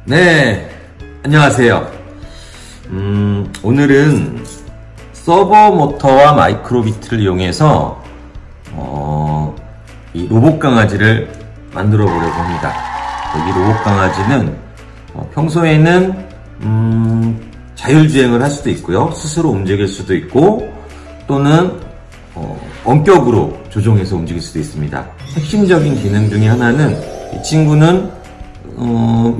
네, 안녕하세요. 오늘은 서버 모터와 마이크로비트를 이용해서 이 로봇 강아지를 만들어 보려고 합니다. 이 로봇 강아지는 평소에는 자율주행을 할 수도 있고요, 스스로 움직일 수도 있고, 또는 원격으로 조종해서 움직일 수도 있습니다. 핵심적인 기능 중에 하나는 이 친구는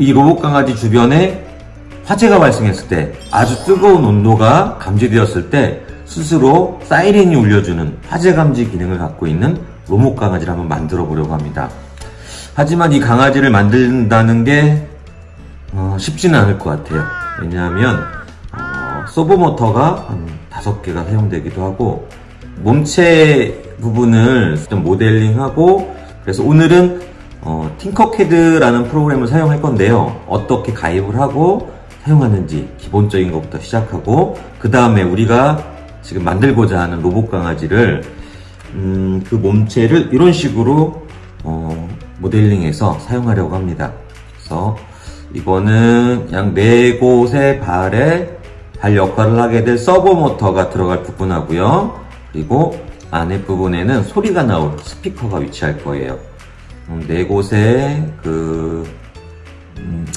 이 로봇 강아지 주변에 화재가 발생했을 때, 아주 뜨거운 온도가 감지되었을 때 스스로 사이렌이 울려주는 화재 감지 기능을 갖고 있는 로봇 강아지를 한번 만들어 보려고 합니다. 하지만 이 강아지를 만든다는 게 쉽지는 않을 것 같아요. 왜냐하면 서버 모터가 한 5개가 사용되기도 하고, 몸체 부분을 좀 모델링하고, 그래서 오늘은 팅커캐드라는 프로그램을 사용할 건데요. 어떻게 가입을 하고 사용하는지 기본적인 것부터 시작하고, 그 다음에 우리가 지금 만들고자 하는 로봇 강아지를 그 몸체를 이런 식으로 모델링해서 사용하려고 합니다. 그래서 이거는 약 4곳의 발 역할을 하게 될 서버 모터가 들어갈 부분하고요. 그리고 안에 부분에는 소리가 나올 스피커가 위치할 거예요. 4곳의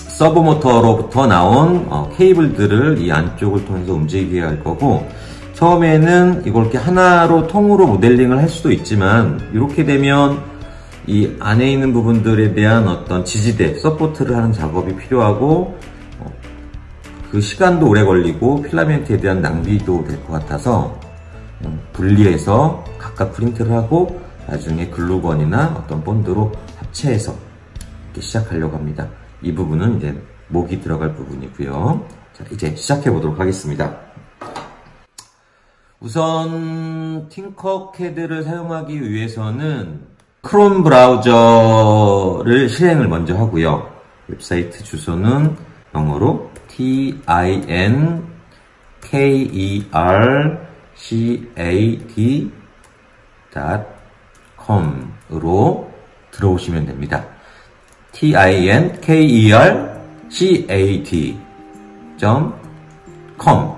서버 모터로부터 나온 케이블들을 이 안쪽을 통해서 움직이게 할 거고, 처음에는 이걸 이렇게 하나로 통으로 모델링을 할 수도 있지만, 이렇게 되면 이 안에 있는 부분들에 대한 어떤 지지대, 서포트를 하는 작업이 필요하고, 그 시간도 오래 걸리고 필라멘트에 대한 낭비도 될 것 같아서 분리해서 각각 프린트를 하고 나중에 글루건이나 어떤 본드로 합체해서 이렇게 시작하려고 합니다. 이 부분은 이제 목이 들어갈 부분이고요. 자, 이제 시작해 보도록 하겠습니다. 우선 팅커캐드를 사용하기 위해서는 크롬 브라우저를 실행을 먼저 하고요. 웹사이트 주소는 영어로 tinkercad.com으로 들어오시면 됩니다. tinkercad.com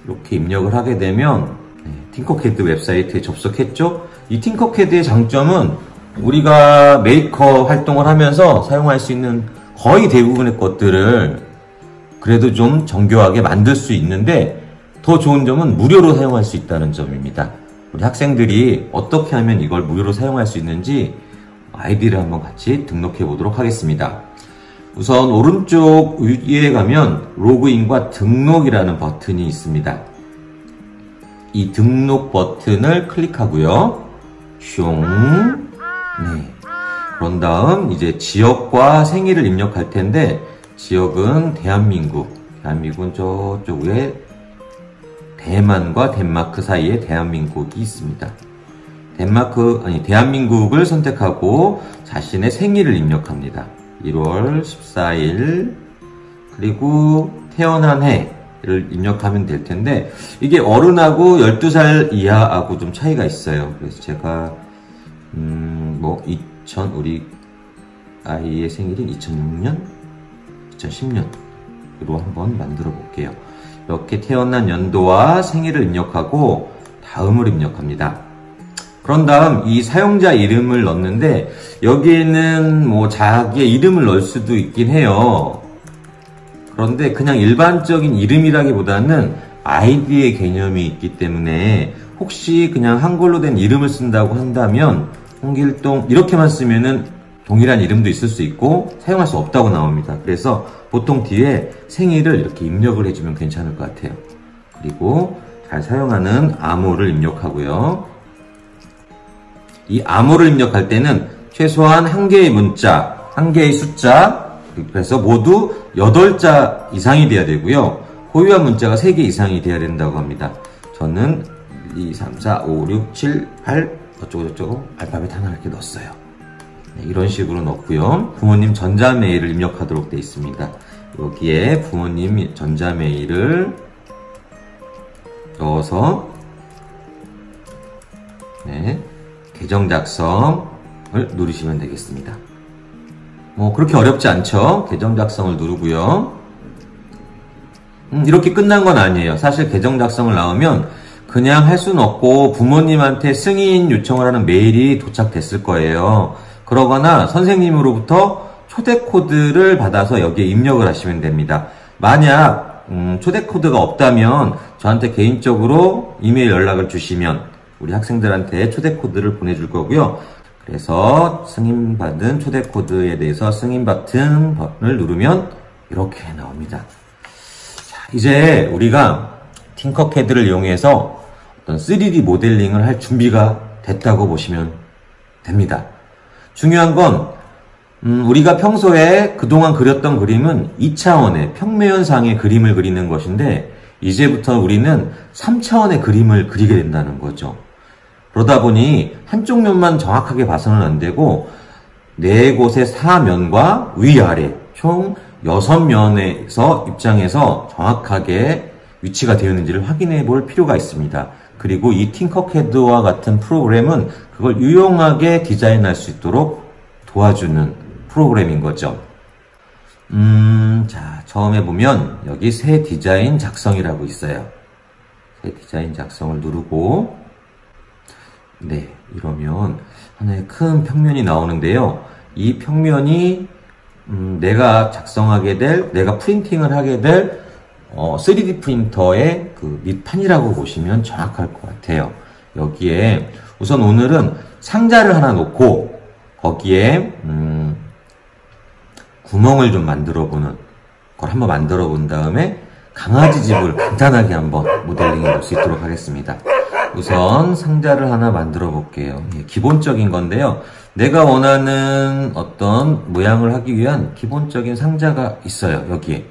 이렇게 입력을 하게 되면 팅커캐드 웹사이트에 접속했죠. 이 팅커캐드의 장점은 우리가 메이커 활동을 하면서 사용할 수 있는 거의 대부분의 것들을 그래도 좀 정교하게 만들 수 있는데, 더 좋은 점은 무료로 사용할 수 있다는 점입니다. 우리 학생들이 어떻게 하면 이걸 무료로 사용할 수 있는지 아이디를 한번 같이 등록해 보도록 하겠습니다. 우선 오른쪽 위에 가면 로그인과 등록이라는 버튼이 있습니다. 이 등록 버튼을 클릭하고요. 슝. 네. 그런 다음 이제 지역과 생일을 입력할 텐데, 지역은 대한민국은 저쪽 위에 대만과 덴마크 사이에 대한민국이 있습니다. 대한민국을 선택하고 자신의 생일을 입력합니다. 1월 14일, 그리고 태어난 해를 입력하면 될 텐데, 이게 어른하고 12살 이하하고 좀 차이가 있어요. 그래서 제가 우리 아이의 생일은 2006년, 2010년으로 한번 만들어 볼게요. 이렇게 태어난 연도와 생일을 입력하고 다음을 입력합니다. 그런 다음 이 사용자 이름을 넣는데, 여기에는 자기의 이름을 넣을 수도 있긴 해요. 그런데 그냥 일반적인 이름이라기보다는 아이디의 개념이 있기 때문에, 혹시 그냥 한글로 된 이름을 쓴다고 한다면 홍길동 이렇게만 쓰면은 동일한 이름도 있을 수 있고 사용할 수 없다고 나옵니다. 그래서 보통 뒤에 생일을 이렇게 입력을 해주면 괜찮을 것 같아요. 그리고 잘 사용하는 암호를 입력하고요. 이 암호를 입력할 때는 최소한 1개의 문자, 1개의 숫자, 그래서 모두 8자 이상이 돼야 되고요. 고유한 문자가 3개 이상이 돼야 된다고 합니다. 저는 1, 2, 3, 4, 5, 6, 7, 8 어쩌고저쩌고 알파벳 하나 이렇게 넣었어요. 네, 이런 식으로 넣고요. 부모님 전자메일을 입력하도록 되어 있습니다. 여기에 부모님 전자메일을 넣어서 계정 작성을 누르시면 되겠습니다. 뭐 그렇게 어렵지 않죠. 계정 작성을 누르고요. 이렇게 끝난 건 아니에요. 사실 계정 작성을 나오면 그냥 할 수는 없고 부모님한테 승인 요청을 하는 메일이 도착됐을 거예요. 그러거나 선생님으로부터 초대 코드를 받아서 여기에 입력을 하시면 됩니다. 만약 초대 코드가 없다면 저한테 개인적으로 이메일 연락을 주시면 우리 학생들한테 초대 코드를 보내줄 거고요. 그래서 승인받은 초대 코드에 대해서 승인 버튼을 누르면 이렇게 나옵니다. 자, 이제 우리가 팅커캐드를 이용해서 어떤 3D 모델링을 할 준비가 됐다고 보시면 됩니다. 중요한 건 우리가 평소에 그동안 그렸던 그림은 2차원의 평면상의 그림을 그리는 것인데 이제부터 우리는 3차원의 그림을 그리게 된다는 거죠. 그러다 보니 한쪽 면만 정확하게 봐서는 안 되고 4곳의 사면과 위아래 총 6면에서 입장에서 정확하게 위치가 되어 있는지를 확인해 볼 필요가 있습니다. 그리고 이 팅커캐드와 같은 프로그램은 그걸 유용하게 디자인할 수 있도록 도와주는 프로그램인 거죠. 자, 처음에 보면 여기 새 디자인 작성이라고 있어요. 새 디자인 작성을 누르고 네, 이러면 하나의 큰 평면이 나오는데요. 이 평면이 내가 작성하게 될, 내가 프린팅을 하게 될 3D 프린터의 그 밑판이라고 보시면 정확할 것 같아요. 여기에 우선 오늘은 상자를 하나 놓고 거기에 구멍을 좀 만들어 보는 걸 한번 만들어 본 다음에 강아지 집을 간단하게 한번 모델링해 볼 수 있도록 하겠습니다. 우선 상자를 하나 만들어 볼게요. 기본적인 건데요. 내가 원하는 어떤 모양을 하기 위한 기본적인 상자가 있어요. 여기에.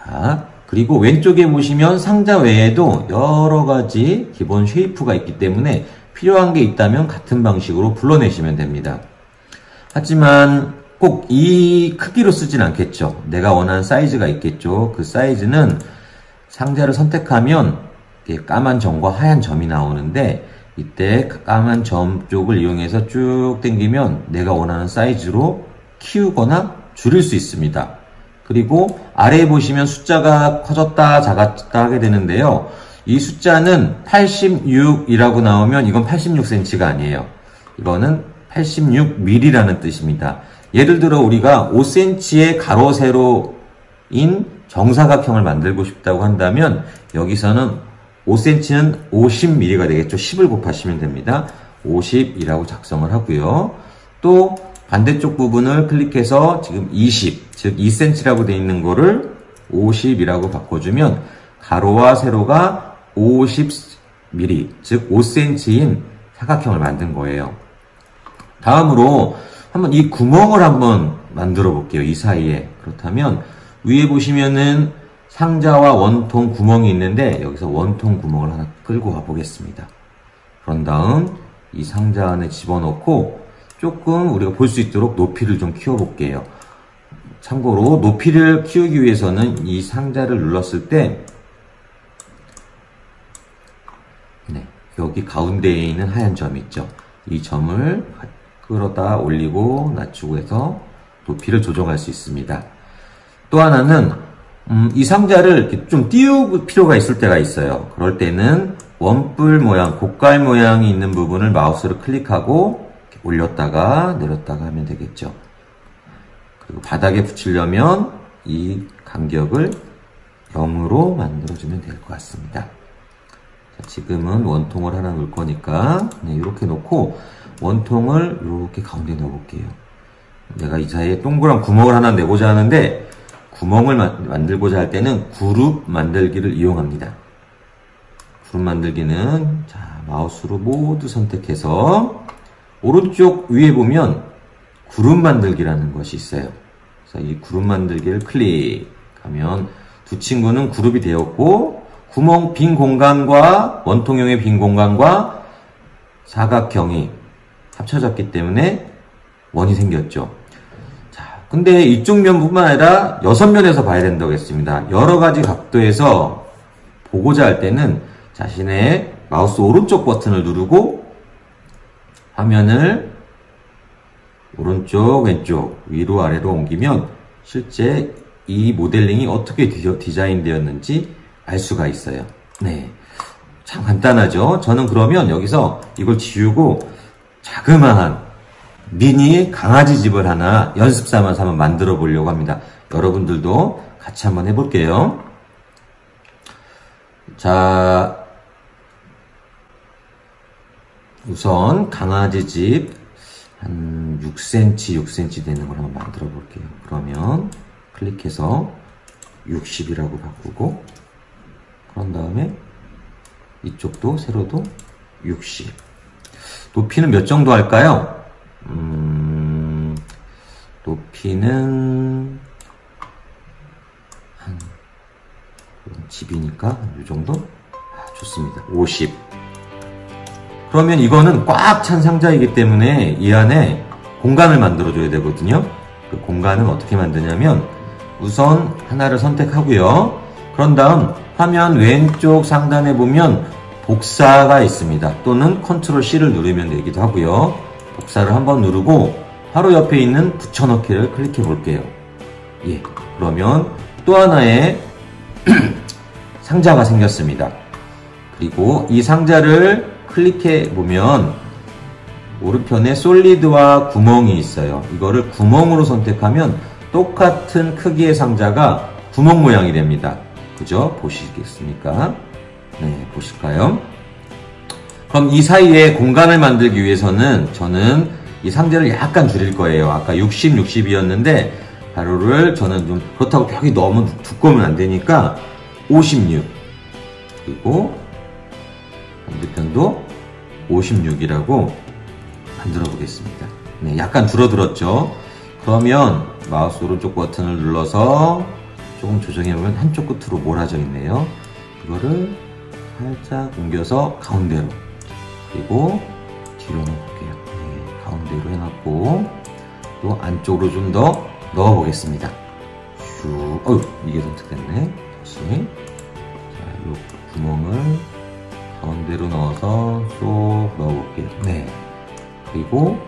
자, 그리고 왼쪽에 보시면 상자 외에도 여러 가지 기본 쉐이프가 있기 때문에 필요한 게 있다면 같은 방식으로 불러내시면 됩니다. 하지만 꼭 이 크기로 쓰진 않겠죠. 내가 원하는 사이즈가 있겠죠. 그 사이즈는 상자를 선택하면 까만 점과 하얀 점이 나오는데 이때 까만 점 쪽을 이용해서 쭉 당기면 내가 원하는 사이즈로 키우거나 줄일 수 있습니다. 그리고 아래에 보시면 숫자가 커졌다 작았다 하게 되는데요. 이 숫자는 86이라고 나오면 이건 86cm가 아니에요. 이거는 86mm라는 뜻입니다. 예를 들어 우리가 5cm의 가로 세로인 정사각형을 만들고 싶다고 한다면 여기서는 5cm는 50mm가 되겠죠. 10을 곱하시면 됩니다. 50이라고 작성을 하고요. 또 반대쪽 부분을 클릭해서 지금 20, 즉 2cm라고 되어 있는 거를 50이라고 바꿔주면 가로와 세로가 50mm, 즉 5cm인 사각형을 만든 거예요. 다음으로 한번 이 구멍을 한번 만들어 볼게요. 이 사이에. 그렇다면 위에 보시면은 상자와 원통 구멍이 있는데 여기서 원통 구멍을 하나 끌고 가 보겠습니다. 그런 다음 이 상자 안에 집어넣고 조금 우리가 볼 수 있도록 높이를 좀 키워 볼게요. 참고로 높이를 키우기 위해서는 이 상자를 눌렀을 때 네, 여기 가운데에 있는 하얀 점이 있죠. 이 점을 끌어다 올리고 낮추고 해서 높이를 조정할 수 있습니다. 또 하나는 이 상자를 이렇게 좀 띄울 필요가 있을 때가 있어요. 그럴 때는 원뿔 모양, 곡갈 모양이 있는 부분을 마우스로 클릭하고 올렸다가 내렸다가 하면 되겠죠. 그리고 바닥에 붙이려면 이 간격을 0으로 만들어주면 될 것 같습니다. 자, 지금은 원통을 하나 놓을 거니까 네, 이렇게 놓고 원통을 이렇게 가운데 넣어볼게요. 내가 이 사이에 동그란 구멍을 하나 내고자 하는데 구멍을 만들고자 할 때는 그룹 만들기를 이용합니다. 그룹 만들기는 자, 마우스로 모두 선택해서 오른쪽 위에 보면 그룹 만들기라는 것이 있어요. 그래서 이 그룹 만들기를 클릭하면 두 친구는 그룹이 되었고 구멍 빈 공간과 원통형의 빈 공간과 사각형이 합쳐졌기 때문에 원이 생겼죠. 자, 근데 이쪽 면뿐만 아니라 6면에서 봐야 된다고 했습니다. 여러 가지 각도에서 보고자 할 때는 자신의 마우스 오른쪽 버튼을 누르고 화면을 오른쪽, 왼쪽, 위로, 아래로 옮기면 실제 이 모델링이 어떻게 디자인되었는지 알 수가 있어요. 네. 참 간단하죠? 저는 그러면 여기서 이걸 지우고 자그마한 미니 강아지 집을 하나 연습 삼아서 한번 만들어 보려고 합니다. 여러분들도 같이 한번 해볼게요. 자, 우선 강아지 집 한 6cm 되는 걸 한번 만들어 볼게요. 그러면 클릭해서 60이라고 바꾸고, 그런 다음에 이쪽도 세로도 60. 높이는 몇 정도 할까요? 높이는 한 집이니까 이 정도? 좋습니다. 50. 그러면 이거는 꽉 찬 상자이기 때문에 이 안에 공간을 만들어 줘야 되거든요. 그 공간은 어떻게 만드냐면 우선 하나를 선택하고요. 그런 다음 화면 왼쪽 상단에 보면 복사가 있습니다. 또는 컨트롤 C를 누르면 되기도 하고요. 복사를 한번 누르고 바로 옆에 있는 붙여넣기를 클릭해 볼게요. 예, 그러면 또 하나의 상자가 생겼습니다. 그리고 이 상자를 클릭해 보면 오른편에 솔리드와 구멍이 있어요. 이거를 구멍으로 선택하면 똑같은 크기의 상자가 구멍 모양이 됩니다. 그죠? 보시겠습니까? 네, 보실까요? 그럼 이 사이에 공간을 만들기 위해서는 저는 이 상자를 약간 줄일 거예요. 아까 60, 60이었는데 가로를 저는 좀 그렇다고 벽이 너무 두꺼우면 안 되니까 56, 그리고 반대편도 56이라고 만들어 보겠습니다. 네, 약간 줄어들었죠? 그러면 마우스 오른쪽 버튼을 눌러서 조금 조정해보면 한쪽 끝으로 몰아져 있네요. 그거를 살짝 옮겨서 가운데로, 그리고 뒤로 넣어볼게요. 네, 가운데로 해놨고 또 안쪽으로 좀 더 넣어보겠습니다. 슉, 이게 선택됐네. 다시 자, 이 구멍을 가운데로 넣어서 쏙 넣어볼게요. 네, 그리고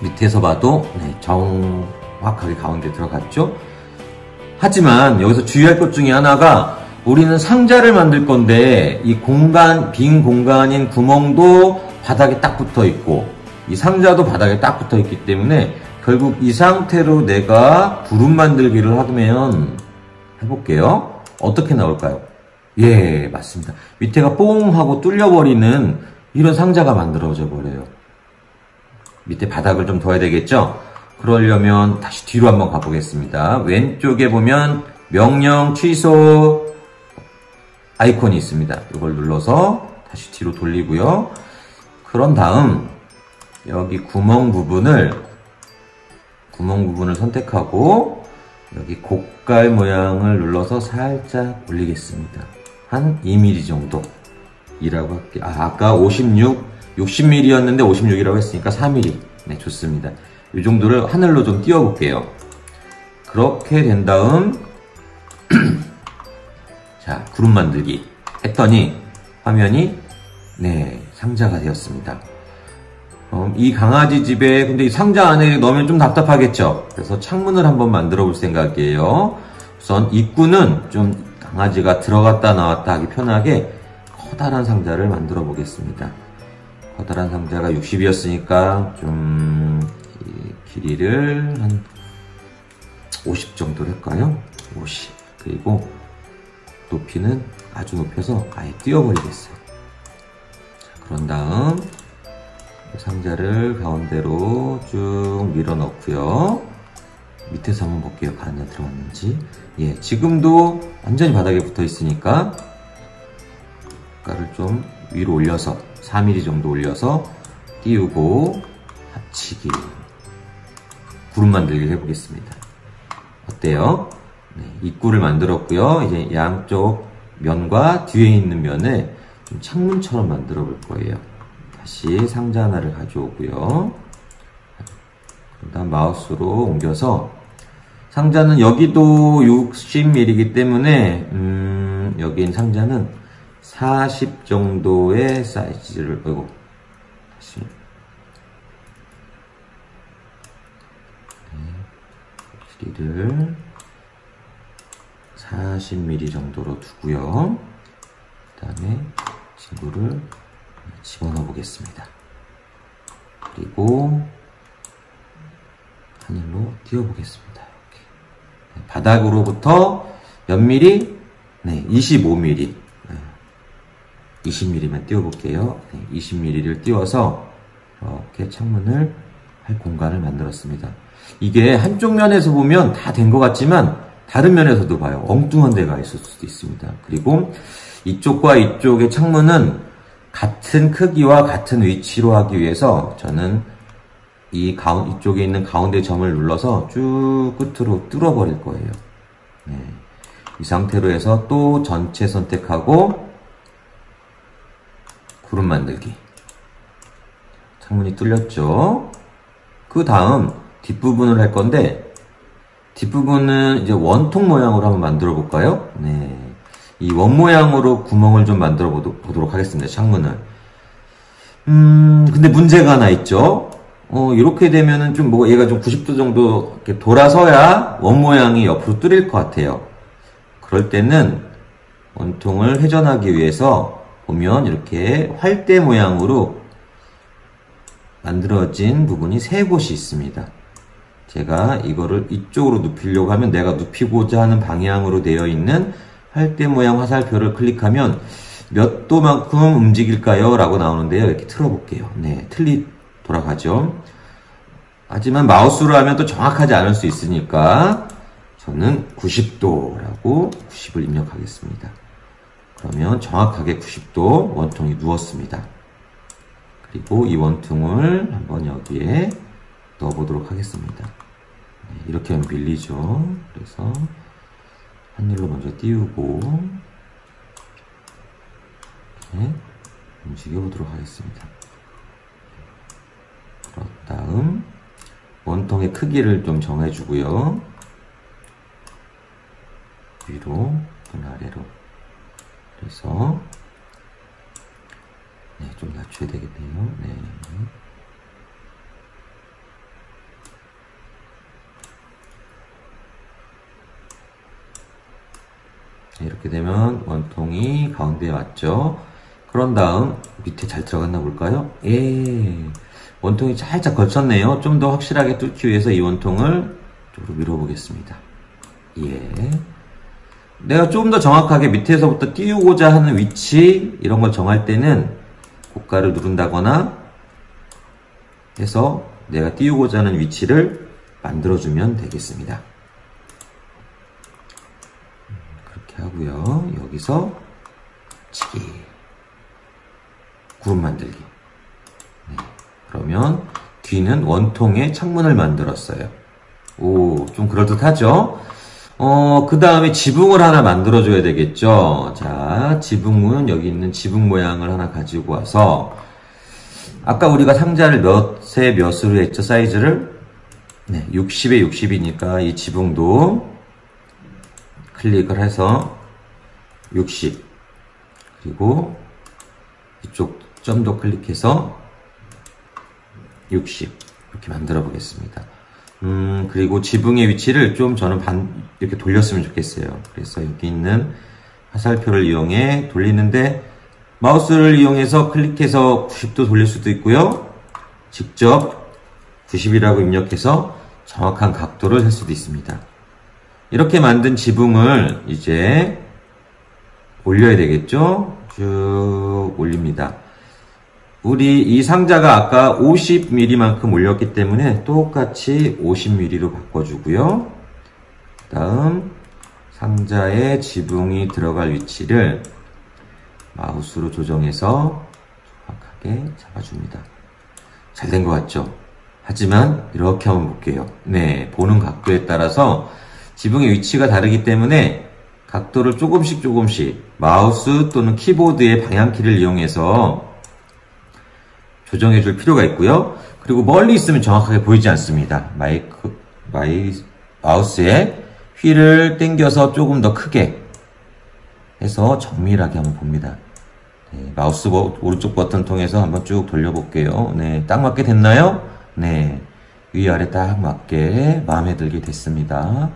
밑에서 봐도 네, 정확하게 가운데 들어갔죠? 하지만 여기서 주의할 것 중에 하나가 우리는 상자를 만들 건데 이 공간, 빈 공간인 구멍도 바닥에 딱 붙어 있고 이 상자도 바닥에 딱 붙어 있기 때문에 결국 이 상태로 내가 구름 만들기를 하면 해볼게요. 어떻게 나올까요? 예, 맞습니다. 밑에가 뽕 하고 뚫려버리는 이런 상자가 만들어져 버려요. 밑에 바닥을 좀 둬야 되겠죠? 그러려면 다시 뒤로 한번 가보겠습니다. 왼쪽에 보면 명령 취소 아이콘이 있습니다. 이걸 눌러서 다시 뒤로 돌리고요. 그런 다음 여기 구멍 부분을 선택하고 여기 곡갈 모양을 눌러서 살짝 올리겠습니다. 한 2mm 정도 이라고 할게요. 아까 60mm였는데 56이라고 했으니까 4mm. 네, 좋습니다. 이 정도를 하늘로 좀 띄워볼게요. 그렇게 된 다음 자, 구름 만들기 했더니 화면이 네, 상자가 되었습니다. 이 강아지 집에 근데 이 상자 안에 넣으면 좀 답답하겠죠? 그래서 창문을 한번 만들어 볼 생각이에요. 우선 입구는 좀 강아지가 들어갔다 나왔다 하기 편하게 커다란 상자를 만들어 보겠습니다. 커다란 상자가 60이었으니까 좀 길이를 한 50 정도로 할까요? 50. 그리고 높이는 아주 높여서 아예 띄워버리겠어요. 자, 그런 다음 상자를 가운데로 쭉 밀어 넣고요. 밑에서 한번 볼게요. 안에 들어갔는지. 예, 지금도 완전히 바닥에 붙어 있으니까 가를 좀 위로 올려서 4mm 정도 올려서 띄우고 합치기 구름 만들기를 해보겠습니다. 어때요? 네, 입구를 만들었고요. 이제 양쪽 면과 뒤에 있는 면을 좀 창문처럼 만들어 볼 거예요. 다시 상자 하나를 가져오고요. 그 다음 마우스로 옮겨서 상자는 여기도 60mm이기 때문에 여기 상자는 40 정도의 사이즈를 다시 길이를 40mm 정도로 두고요. 그 다음에 친구를 집어넣어 보겠습니다. 그리고 하늘로 띄워보겠습니다. 이렇게. 바닥으로부터 몇 미리? 네, 25mm. 20mm만 띄워볼게요. 네, 20mm를 띄워서 이렇게 창문을 할 공간을 만들었습니다. 이게 한쪽 면에서 보면 다 된 것 같지만 다른 면에서도 봐요. 엉뚱한 데가 있을 수도 있습니다. 그리고 이쪽과 이쪽의 창문은 같은 크기와 같은 위치로 하기 위해서 저는 이쪽에 있는 가운데 점을 눌러서 쭉 끝으로 뚫어버릴 거예요. 네. 이 상태로 해서 또 전체 선택하고 구름 만들기. 창문이 뚫렸죠? 그 다음 뒷부분을 할 건데 뒷부분은 이제 원통 모양으로 한번 만들어 볼까요? 네. 이 원 모양으로 구멍을 좀 만들어 보도록 하겠습니다. 창문을. 근데 문제가 하나 있죠? 이렇게 되면은 좀 얘가 좀 90도 정도 이렇게 돌아서야 원 모양이 옆으로 뚫릴 것 같아요. 그럴 때는 원통을 회전하기 위해서 보면 이렇게 활대 모양으로 만들어진 부분이 3곳이 있습니다. 제가 이거를 이쪽으로 눕히려고 하면 내가 눕히고자 하는 방향으로 되어 있는 활대 모양 화살표를 클릭하면 몇 도만큼 움직일까요? 라고 나오는데요. 이렇게 틀어볼게요. 네, 돌아가죠. 하지만 마우스로 하면 또 정확하지 않을 수 있으니까 저는 90도라고 90을 입력하겠습니다. 그러면 정확하게 90도 원통이 누웠습니다. 그리고 이 원통을 한번 여기에 넣어보도록 하겠습니다. 네, 이렇게 하면 밀리죠. 그래서 하늘로 먼저 띄우고 이렇게 움직여 보도록 하겠습니다. 그런 다음 원통의 크기를 좀 정해주고요. 위로 또는 아래로. 그래서 네, 좀 낮춰야 되겠네요. 네. 이렇게 되면 원통이 가운데에 왔죠. 그런 다음 밑에 잘 들어갔나 볼까요? 예, 원통이 살짝 걸쳤네요. 좀 더 확실하게 뚫기 위해서 이 원통을 쪽으로 밀어보겠습니다. 예, 내가 좀 더 정확하게 밑에서부터 띄우고자 하는 위치 이런 걸 정할 때는 고가를 누른다거나 해서 내가 띄우고자 하는 위치를 만들어주면 되겠습니다. 그렇게 하고요. 여기서 치기, 구름 만들기. 네, 그러면 뒤는 원통의 창문을 만들었어요. 오, 좀 그럴듯하죠? 그 다음에 지붕을 하나 만들어줘야 되겠죠? 자, 지붕은 여기 있는 지붕 모양을 하나 가지고 와서, 아까 우리가 상자를 몇에 몇으로 했죠? 사이즈를? 네, 60에 60이니까 이 지붕도 클릭을 해서 60. 그리고 이쪽 점도 클릭해서 60. 이렇게 만들어 보겠습니다. 그리고 지붕의 위치를 좀 저는 이렇게 돌렸으면 좋겠어요. 그래서 여기 있는 화살표를 이용해 돌리는데 마우스를 이용해서 클릭해서 90도 돌릴 수도 있고요. 직접 90이라고 입력해서 정확한 각도를 할 수도 있습니다. 이렇게 만든 지붕을 이제 올려야 되겠죠? 쭉 올립니다. 우리 이 상자가 아까 50mm만큼 올렸기 때문에 똑같이 50mm로 바꿔주고요. 다음 상자에 지붕이 들어갈 위치를 마우스로 조정해서 정확하게 잡아줍니다. 잘 된 것 같죠? 하지만 이렇게 한번 볼게요. 네, 보는 각도에 따라서 지붕의 위치가 다르기 때문에 각도를 조금씩 마우스 또는 키보드의 방향키를 이용해서 조정해 줄 필요가 있고요. 그리고 멀리 있으면 정확하게 보이지 않습니다. 마우스에 휠을 당겨서 조금 더 크게 해서 정밀하게 한번 봅니다. 네, 마우스 오른쪽 버튼 통해서 한번 쭉 돌려볼게요. 네, 딱 맞게 됐나요? 네, 위아래 딱 맞게 마음에 들게 됐습니다.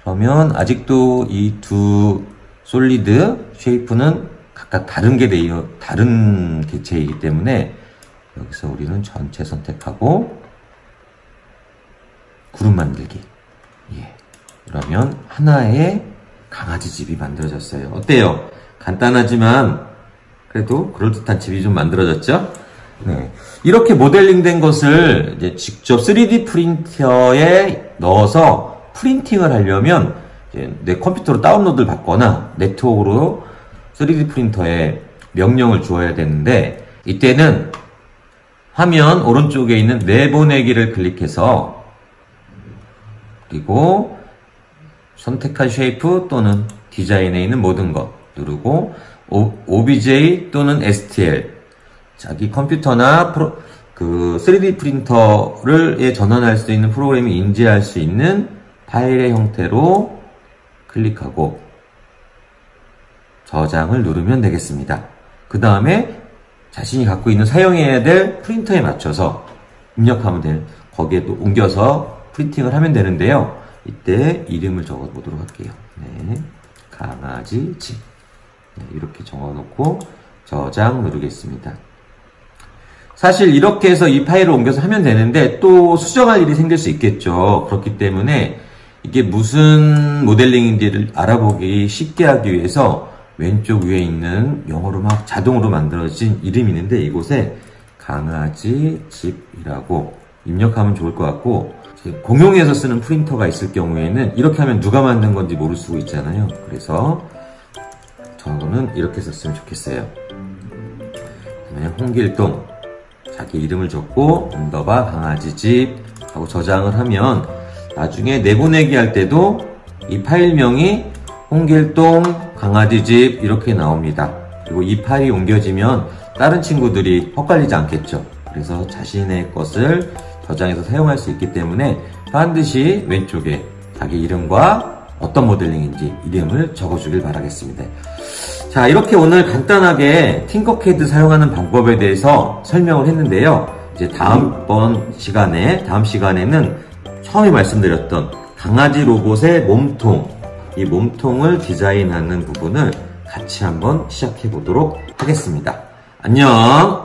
그러면 아직도 이 두 솔리드 쉐이프는 각각 다른 개체이기 때문에 여기서 우리는 전체 선택하고 그룹 만들기. 예. 그러면 하나의 강아지 집이 만들어졌어요. 어때요? 간단하지만 그래도 그럴듯한 집이 좀 만들어졌죠? 네. 이렇게 모델링 된 것을 이제 직접 3D 프린터에 넣어서 프린팅을 하려면 이제 내 컴퓨터로 다운로드를 받거나 네트워크로 3D 프린터에 명령을 주어야 되는데, 이때는 화면 오른쪽에 있는 내보내기를 클릭해서 그리고 선택한 쉐이프 또는 디자인에 있는 모든 것 누르고 OBJ 또는 STL, 자기 컴퓨터나 3D 프린터를 전환할 수 있는 프로그램이 인지할 수 있는 파일의 형태로 클릭하고 저장을 누르면 되겠습니다. 그 다음에 자신이 갖고 있는 사용해야 될 프린터에 맞춰서 입력하면 될, 거기에 또 옮겨서 프린팅을 하면 되는데요. 이때 이름을 적어 보도록 할게요. 네, 강아지 집. 네, 이렇게 적어놓고 저장 누르겠습니다. 사실 이렇게 해서 이 파일을 옮겨서 하면 되는데 또 수정할 일이 생길 수 있겠죠. 그렇기 때문에 이게 무슨 모델링인지를 알아보기 쉽게 하기 위해서 왼쪽 위에 있는 영어로 막 자동으로 만들어진 이름이 있는데, 이곳에 강아지 집이라고 입력하면 좋을 것 같고, 공용해서 쓰는 프린터가 있을 경우에는 이렇게 하면 누가 만든 건지 모를 수가 있잖아요. 그래서 저는 이렇게 썼으면 좋겠어요. 그다음에 홍길동, 자기 이름을 적고 언더바 강아지 집 하고 저장을 하면 나중에 내보내기 할 때도 이 파일명이 홍길동 강아지 집 이렇게 나옵니다. 그리고 이 파일이 옮겨지면 다른 친구들이 헛갈리지 않겠죠. 그래서 자신의 것을 저장해서 사용할 수 있기 때문에 반드시 왼쪽에 자기 이름과 어떤 모델링인지 이름을 적어주길 바라겠습니다. 자, 이렇게 오늘 간단하게 팅커캐드 사용하는 방법에 대해서 설명을 했는데요. 이제 다음 시간에는 처음에 말씀드렸던 강아지 로봇의 몸통, 이 몸통을 디자인하는 부분을 같이 한번 시작해 보도록 하겠습니다. 안녕!